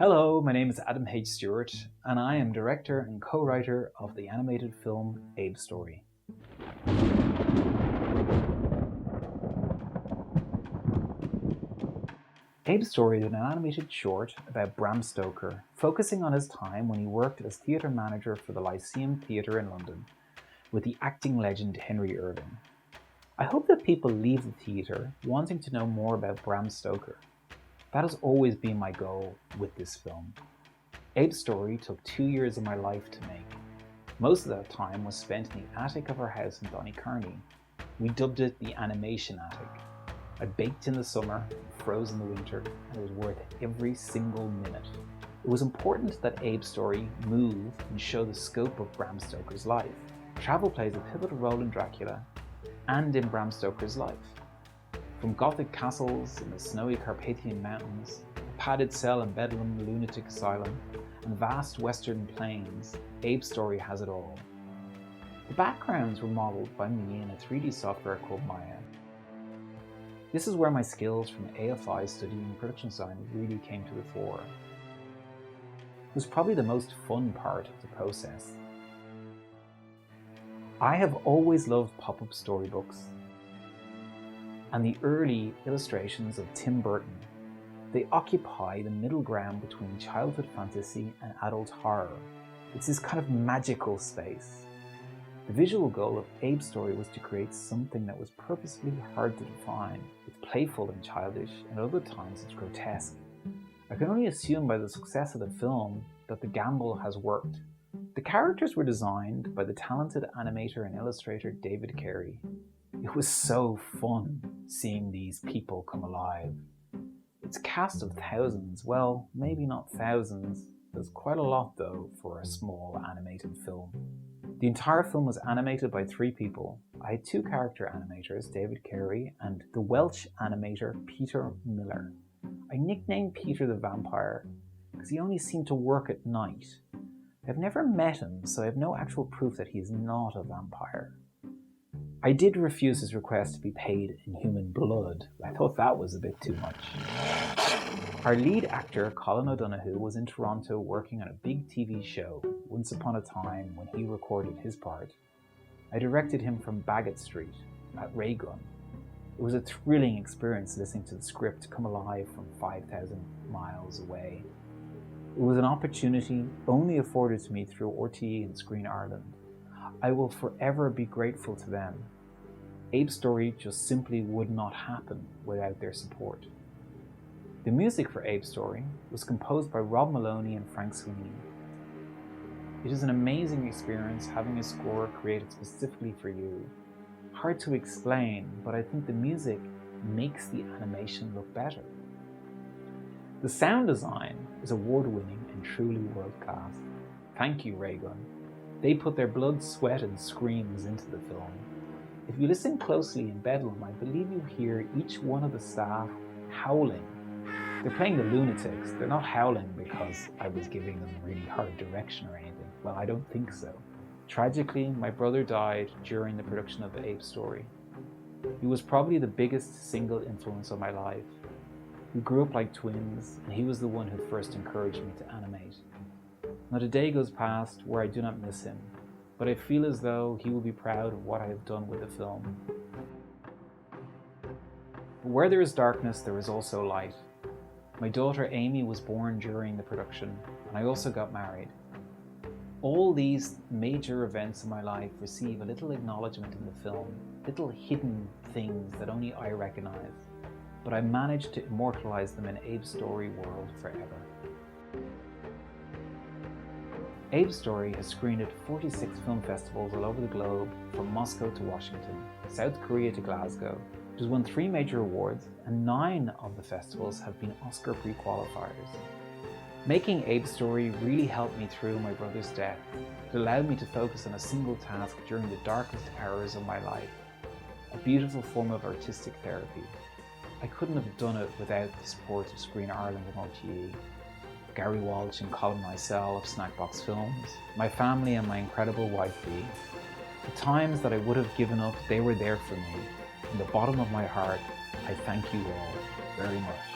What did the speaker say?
Hello, my name is Adam H Stewart, and I am director and co-writer of the animated film ABE'S Story. ABE'S Story is an animated short about Bram Stoker, focusing on his time when he worked as theatre manager for the Lyceum Theatre in London, with the acting legend Henry Irving. I hope that people leave the theatre wanting to know more about Bram Stoker. That has always been my goal with this film. ABE'S Story took 2 years of my life to make. Most of that time was spent in the attic of our house in Donnycarney. We dubbed it the animation attic. I baked in the summer, froze in the winter, and it was worth every single minute. It was important that ABE'S Story move and show the scope of Bram Stoker's life. Travel plays a pivotal role in Dracula and in Bram Stoker's life. From Gothic castles in the snowy Carpathian mountains, a padded cell in Bedlam lunatic asylum, and vast western plains, ABE'S Story has it all. The backgrounds were modelled by me in a 3D software called Maya. This is where my skills from AFI studying production design really came to the fore. It was probably the most fun part of the process. I have always loved pop-up storybooks and the early illustrations of Tim Burton. They occupy the middle ground between childhood fantasy and adult horror. It's this kind of magical space. The visual goal of ABE'S Story was to create something that was purposefully hard to define. It's playful and childish, and at other times it's grotesque. I can only assume by the success of the film that the gamble has worked. The characters were designed by the talented animator and illustrator David Carey. It was so fun seeing these people come alive. It's a cast of thousands, well, maybe not thousands. There's quite a lot though for a small animated film. The entire film was animated by 3 people. I had 2 character animators, David Carey and the Welsh animator Peter Miller. I nicknamed Peter the Vampire because he only seemed to work at night. I've never met him, so I have no actual proof that he is not a vampire. I did refuse his request to be paid in human blood. I thought that was a bit too much. Our lead actor, Colin O'Donoghue, was in Toronto working on a big TV show, Once Upon a Time, when he recorded his part. I directed him from Baggot Street at Raygun. It was a thrilling experience listening to the script come alive from 5,000 miles away. It was an opportunity only afforded to me through RTE and Screen Ireland. I will forever be grateful to them. ABE'S Story just simply would not happen without their support. The music for ABE'S Story was composed by Rob Maloney and Frank Sweeney. It is an amazing experience having a score created specifically for you. Hard to explain, but I think the music makes the animation look better. The sound design is award-winning and truly world-class. Thank you, Raygun. They put their blood, sweat and screams into the film. If you listen closely in Bedlam, I believe you hear each one of the staff howling. They're playing the lunatics. They're not howling because I was giving them really hard direction or anything. Well, I don't think so. Tragically, my brother died during the production of ABE'S Story. He was probably the biggest single influence on my life. We grew up like twins, and he was the one who first encouraged me to animate. Not a day goes past where I do not miss him, but I feel as though he will be proud of what I have done with the film. But where there is darkness, there is also light. My daughter Amy was born during the production, and I also got married. All these major events in my life receive a little acknowledgement in the film, little hidden things that only I recognize, but I managed to immortalize them in ABE'S Story world forever. ABE'S Story has screened at 46 film festivals all over the globe, from Moscow to Washington, South Korea to Glasgow. It has won 3 major awards, and 9 of the festivals have been Oscar pre-qualifiers. Making ABE'S Story really helped me through my brother's death. It allowed me to focus on a single task during the darkest hours of my life, a beautiful form of artistic therapy. I couldn't have done it without the support of Screen Ireland and RTE, Gary Walsh and Colin Mysell of Snackbox Films, my family and my incredible wife Bea. The times that I would have given up, they were there for me. From the bottom of my heart, I thank you all very much.